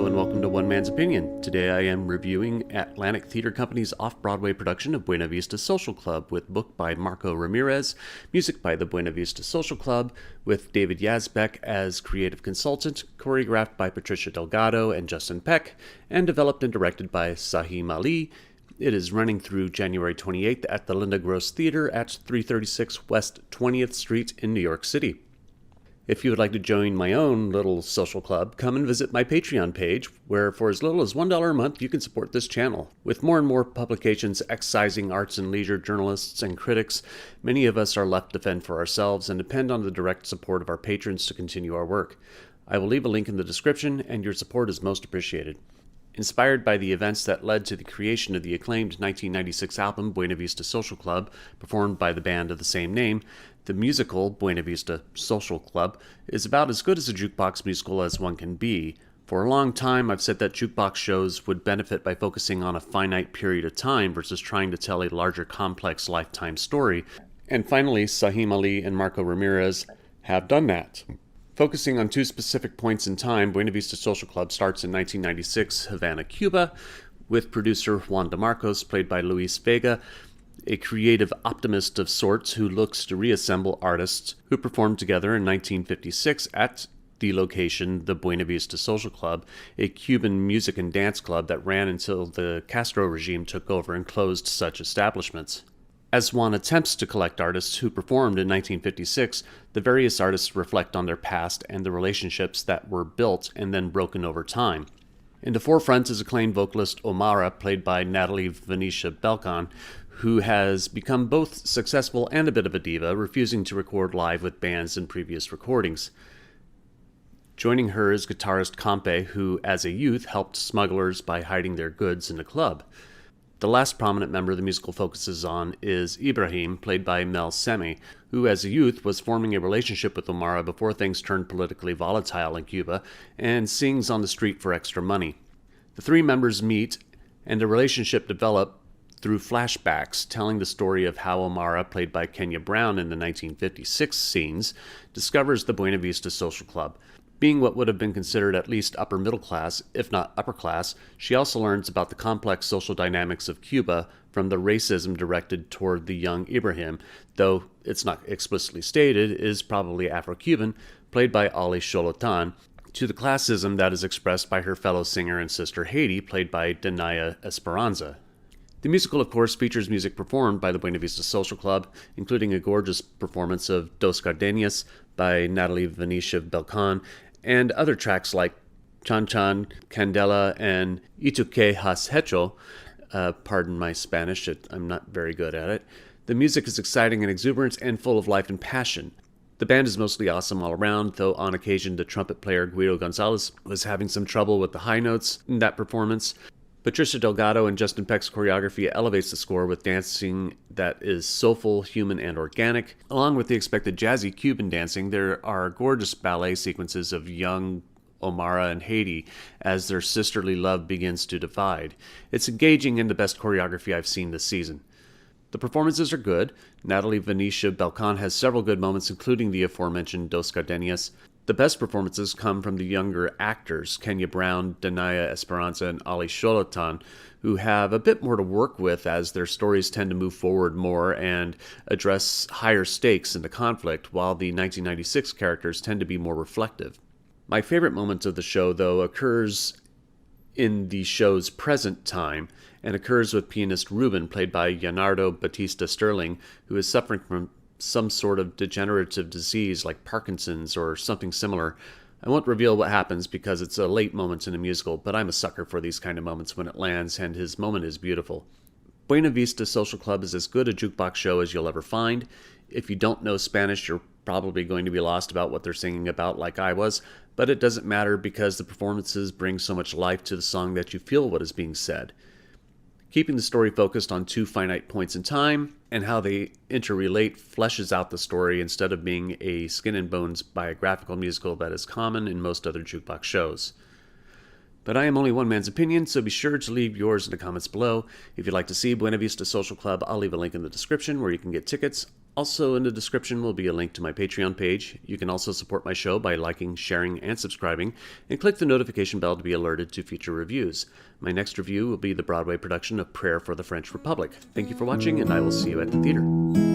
Hello and welcome to One Man's Opinion. Today I am reviewing Atlantic Theater Company's off-Broadway production of Buena Vista Social Club with book by Marco Ramirez, music by the Buena Vista Social Club, with David Yazbek as creative consultant, choreographed by Patricia Delgado and Justin Peck, and developed and directed by Sahim Ali. It is running through January 28th at the Linda Gross Theater at 336 West 20th Street in New York City. If you would like to join my own little social club, come and visit my Patreon page, where for as little as $1 a month you can support this channel. With more and more publications excising arts and leisure journalists and critics, many of us are left to fend for ourselves and depend on the direct support of our patrons to continue our work. I will leave a link in the description, and your support is most appreciated. Inspired by the events that led to the creation of the acclaimed 1996 album Buena Vista Social Club, performed by the band of the same name, the musical Buena Vista Social Club is about as good as a jukebox musical as one can be. For a long time, I've said that jukebox shows would benefit by focusing on a finite period of time versus trying to tell a larger, complex lifetime story. And finally, Sahim Ali and Marco Ramirez have done that. Focusing on two specific points in time, Buena Vista Social Club starts in 1996, Havana, Cuba, with producer Juan DeMarcos, played by Luis Vega, a creative optimist of sorts who looks to reassemble artists who performed together in 1956 at the location, the Buena Vista Social Club, a Cuban music and dance club that ran until the Castro regime took over and closed such establishments. As Juan attempts to collect artists who performed in 1956, the various artists reflect on their past and the relationships that were built and then broken over time. In the forefront is acclaimed vocalist Omara, played by Natalie Venetia Belkan, who has become both successful and a bit of a diva, refusing to record live with bands in previous recordings. Joining her is guitarist Campe, who as a youth helped smugglers by hiding their goods in a club. The last prominent member the musical focuses on is Ibrahim, played by Mel Semi, who as a youth was forming a relationship with Omara before things turned politically volatile in Cuba, and sings on the street for extra money. The three members meet, and a relationship develops through flashbacks, telling the story of how Omara, played by Kenya Brown in the 1956 scenes, discovers the Buena Vista Social Club. Being what would have been considered at least upper middle class, if not upper class, she also learns about the complex social dynamics of Cuba from the racism directed toward the young Ibrahim, though it's not explicitly stated, is probably Afro-Cuban, played by Ali Sholotan, to the classism that is expressed by her fellow singer and sister Haiti, played by Danaya Esperanza. The musical, of course, features music performed by the Buena Vista Social Club, including a gorgeous performance of Dos Gardenias by Natalie Venetia Belkan, and other tracks like Chan Chan, Candela, and Y Tu Que Has Hecho. Pardon my Spanish, I'm not very good at it. The music is exciting and exuberant and full of life and passion. The band is mostly awesome all around, though on occasion the trumpet player Guido Gonzalez was having some trouble with the high notes in that performance. Patricia Delgado and Justin Peck's choreography elevates the score with dancing that is soulful, human, and organic. Along with the expected jazzy Cuban dancing, there are gorgeous ballet sequences of young Omara and Haiti as their sisterly love begins to divide. It's engaging and the best choreography I've seen this season. The performances are good. Natalie Venetia Belkan has several good moments, including the aforementioned Dos Gardenias. The best performances come from the younger actors, Kenya Brown, Danaya Esperanza, and Ali Sholotan, who have a bit more to work with as their stories tend to move forward more and address higher stakes in the conflict, while the 1996 characters tend to be more reflective. My favorite moment of the show, though, occurs in the show's present time, and occurs with pianist Ruben, played by Leonardo Batista Sterling, who is suffering from some sort of degenerative disease like Parkinson's or something similar. I won't reveal what happens because it's a late moment in a musical, but I'm a sucker for these kind of moments when it lands, and his moment is beautiful. Buena Vista Social Club is as good a jukebox show as you'll ever find. If you don't know Spanish, you're probably going to be lost about what they're singing about like I was, but it doesn't matter because the performances bring so much life to the song that you feel what is being said. Keeping the story focused on two finite points in time and how they interrelate fleshes out the story instead of being a skin and bones biographical musical that is common in most other jukebox shows. But I am only one man's opinion, so be sure to leave yours in the comments below. If you'd like to see Buena Vista Social Club, I'll leave a link in the description where you can get tickets. Also, in the description will be a link to my Patreon page. You can also support my show by liking, sharing, and subscribing, and click the notification bell to be alerted to future reviews. My next review will be the Broadway production of Prayer for the French Republic. Thank you for watching, and I will see you at the theater.